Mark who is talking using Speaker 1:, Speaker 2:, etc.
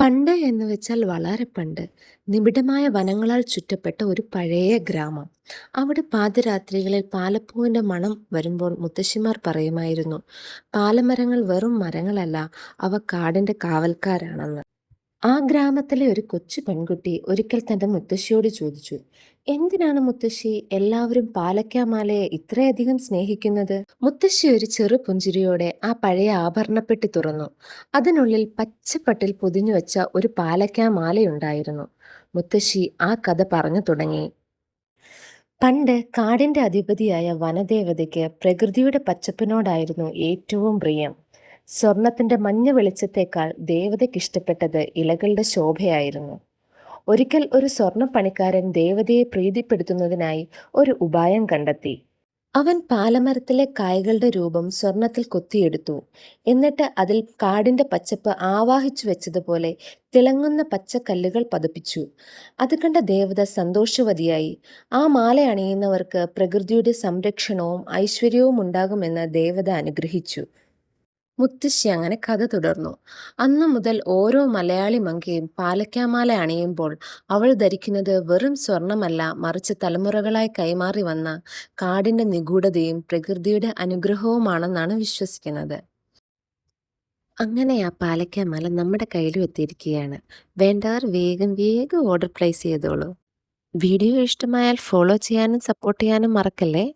Speaker 1: പണ്ട് എന്ന് വെച്ചാൽ വളരെ പണ്ട്, നിബിഡമായ വനങ്ങളാൽ ചുറ്റപ്പെട്ട ഒരു പഴയ ഗ്രാമം. അവിടെ പാതിരാത്രികളിൽ പാലപ്പൂവിന്റെ മണം വരുമ്പോൾ മുത്തശ്ശിമാർ പറയുമായിരുന്നു, പാലമരങ്ങൾ വെറും മരങ്ങളല്ല, അവ കാടിന്റെ കാവൽക്കാരാണെന്ന്. ആ ഗ്രാമത്തിലെ ഒരു കൊച്ചു പെൺകുട്ടി ഒരിക്കൽ തന്റെ മുത്തശ്ശിയോട് ചോദിച്ചു, എന്തിനാണ് മുത്തശ്ശി എല്ലാവരും പാലക്കാമാലയെ ഇത്രയധികം സ്നേഹിക്കുന്നത്? മുത്തശ്ശി ഒരു ചെറു പുഞ്ചിരിയോടെ ആ പഴയ ആഭരണപ്പെട്ടി തുറന്നു. അതിനുള്ളിൽ പച്ചപ്പട്ടിൽ പൊതിഞ്ഞു വെച്ച ഒരു പാലക്കാമാലയുണ്ടായിരുന്നു. മുത്തശ്ശി ആ കഥ പറഞ്ഞു തുടങ്ങി. പണ്ട് കാടിന്റെ അധിപതിയായ വനദേവതയ്ക്ക് പ്രകൃതിയുടെ പച്ചപ്പിനോടായിരുന്നു ഏറ്റവും പ്രിയം. സ്വർണത്തിന്റെ മഞ്ഞ വെളിച്ചത്തേക്കാൾ ദേവതയ്ക്കിഷ്ടപ്പെട്ടത് ഇലകളുടെ ശോഭയായിരുന്നു. ഒരിക്കൽ ഒരു സ്വർണ്ണ പണിക്കാരൻ ദേവതയെ പ്രീതിപ്പെടുത്തുന്നതിനായി ഒരു ഉപായം കണ്ടെത്തി. അവൻ പാലമരത്തിലെ കായ്കളുടെ രൂപം സ്വർണത്തിൽ കൊത്തിയെടുത്തു. എന്നിട്ട് അതിൽ കാടിന്റെ പച്ചപ്പ് ആവാഹിച്ചു വെച്ചതുപോലെ തിളങ്ങുന്ന പച്ചക്കല്ലുകൾ പതിപ്പിച്ചു. അത് കണ്ട ദേവത സന്തോഷവതിയായി. ആ മാല അണിയുന്നവർക്ക് പ്രകൃതിയുടെ സംരക്ഷണവും ഐശ്വര്യവും ഉണ്ടാകുമെന്ന് ദേവത അനുഗ്രഹിച്ചു. മുത്തശ്ശി അങ്ങനെ കഥ തുടർന്നു. അന്നു മുതൽ ഓരോ മലയാളി മങ്കയും പാലക്കാമാല അണിയുമ്പോൾ അവൾ ധരിക്കുന്നത് വെറും സ്വർണമല്ല, മറിച്ച് തലമുറകളായി കൈമാറി വന്ന കാടിന്റെ നിഗൂഢതയും പ്രകൃതിയുടെ അനുഗ്രഹവുമാണെന്നാണ് വിശ്വസിക്കുന്നത്. അങ്ങനെ ആ പാലക്കാമാല നമ്മുടെ കയ്യിലും എത്തിയിരിക്കുകയാണ്. വേണ്ടവർ വേഗം വേഗം ഓർഡർ പ്ലേസ് ചെയ്തോളൂ. വീഡിയോ ഇഷ്ടമായാൽ ഫോളോ ചെയ്യാനും സപ്പോർട്ട് ചെയ്യാനും മറക്കല്ലേ.